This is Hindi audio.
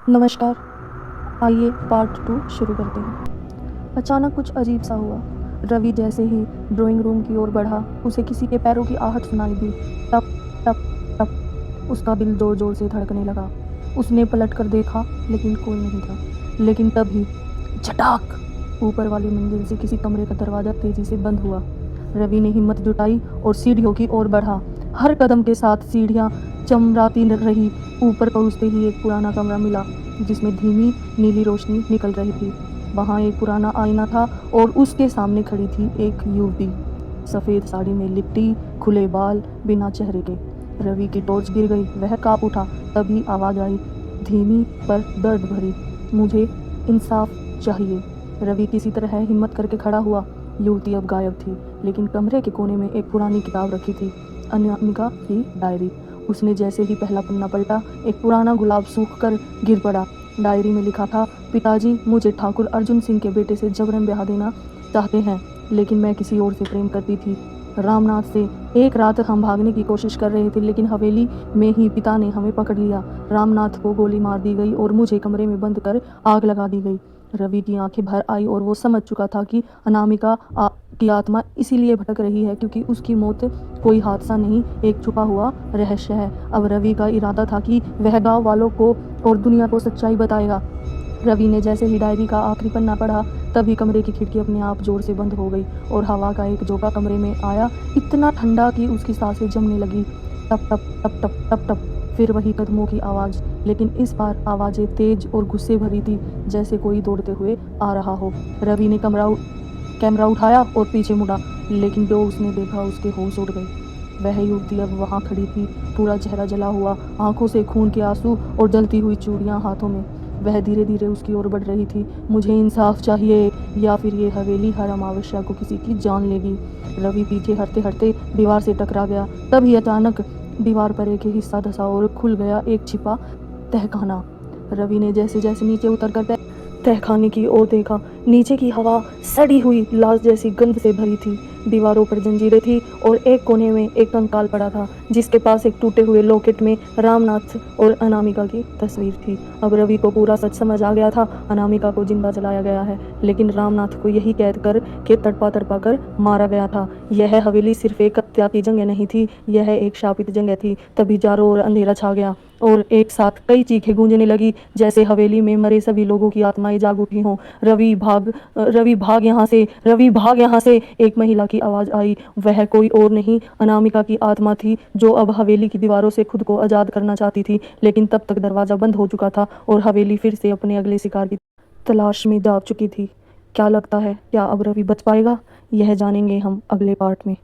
नमस्कार। आइए पार्ट 2 शुरू करते हैं। अचानक कुछ अजीब सा हुआ। रवि जैसे ही ड्राइंग रूम की ओर बढ़ा, उसे किसी के पैरों की आहट सुनाई दी। टप टप टप। उसका दिल जोर जोर से धड़कने लगा। उसने पलट कर देखा, लेकिन कोई नहीं था। लेकिन तभी झटाक, ऊपर वाली मंजिल से किसी कमरे का दरवाजा तेजी से बंद हुआ। रवि ने हिम्मत जुटाई और सीढ़ियों की ओर बढ़ा। हर कदम के साथ सीढ़ियां चमराती रही। ऊपर पहुंचते ही एक पुराना कमरा मिला, जिसमें धीमी नीली रोशनी निकल रही थी। वहां एक पुराना आईना था और उसके सामने खड़ी थी एक युवती, सफ़ेद साड़ी में लिपटी, खुले बाल, बिना चेहरे के। रवि की टॉर्च गिर गई। वह कांप उठा। तभी आवाज़ आई, धीमी पर दर्द भरी, मुझे इंसाफ चाहिए। रवि किसी तरह हिम्मत करके खड़ा हुआ। युवती अब गायब थी, लेकिन कमरे के कोने में एक पुरानी किताब रखी थी, अनामिका की डायरी। उसने जैसे ही पहला पन्ना पलटा, एक पुराना गुलाब सूख कर गिर पड़ा। डायरी में लिखा था, पिताजी मुझे ठाकुर अर्जुन सिंह के बेटे से जबरन ब्याह देना चाहते हैं, लेकिन मैं किसी और से प्रेम करती थी, रामनाथ से। एक रात हम भागने की कोशिश कर रहे थे, लेकिन हवेली में ही पिता ने हमें पकड़ लिया। रामनाथ को गोली मार दी गई और मुझे कमरे में बंद कर आग लगा दी गई। रवि की आंखें भर आई और वो समझ चुका था कि अनामिका की आत्मा इसीलिए भटक रही है क्योंकि उसकी मौत कोई हादसा नहीं, एक छुपा हुआ रहस्य है। अब रवि का इरादा था कि वह गांव वालों को और दुनिया को सच्चाई बताएगा। रवि ने जैसे ही डायरी का आखिरी पन्ना पढ़ा, तभी कमरे की खिड़की अपने आप जोर से बंद हो गई और हवा का एक झोंका कमरे में आया, इतना ठंडा कि उसकी सांसें जमने लगी। टप टप टप टप टप टप। फिर वही कदमों की आवाज़, लेकिन इस बार आवाज़ें तेज और गुस्से भरी थी, जैसे कोई दौड़ते हुए आ रहा हो। रवि ने कैमरा उठाया और पीछे मुड़ा, लेकिन जो उसने देखा उसके होश उड़ गए। वह युवती अब वहाँ खड़ी थी, पूरा चेहरा जला हुआ, आंखों से खून के आंसू और जलती हुई चूड़ियाँ हाथों में। वह धीरे धीरे उसकी ओर बढ़ रही थी। मुझे इंसाफ चाहिए, या फिर ये हवेली हर अमावस्या को किसी की जान लेगी। रवि पीछे हटते हटते दीवार से टकरा गया। तभी अचानक दीवार पर एक हिस्सा धंसा और खुल गया, एक छिपा तहखाना। रवि ने जैसे जैसे नीचे उतर कर तहखाने की ओर देखा। नीचे की हवा सड़ी हुई लाश जैसी गंध से भरी थी। दीवारों पर जंजीरें थी और एक कोने में एक कंकाल पड़ा था, जिसके पास एक टूटे हुए लॉकेट में रामनाथ और अनामिका की तस्वीर थी। अब रवि को पूरा सच समझ आ गया था। अनामिका को जिंदा जलाया गया है, लेकिन रामनाथ को यही कैद कर के तड़पा तड़पा कर मारा गया था। यह हवेली सिर्फ एक हत्या की जगह नहीं थी, यह एक शापित जगह थी। तभी चारों ओर अंधेरा छा गया और एक साथ कई चीखें गूंजने लगी, जैसे हवेली में मरे सभी लोगों की आत्माएं जाग उठी हों। रवि भाग यहाँ से, रवि भाग यहाँ से। एक महिला की आवाज़ आई। वह कोई और नहीं, अनामिका की आत्मा थी, जो अब हवेली की दीवारों से खुद को आज़ाद करना चाहती थी। लेकिन तब तक दरवाज़ा बंद हो चुका था और हवेली फिर से अपने अगले शिकार की तलाश में दौड़ चुकी थी। क्या लगता है, क्या अब रवि बच पाएगा? यह जानेंगे हम अगले पार्ट में।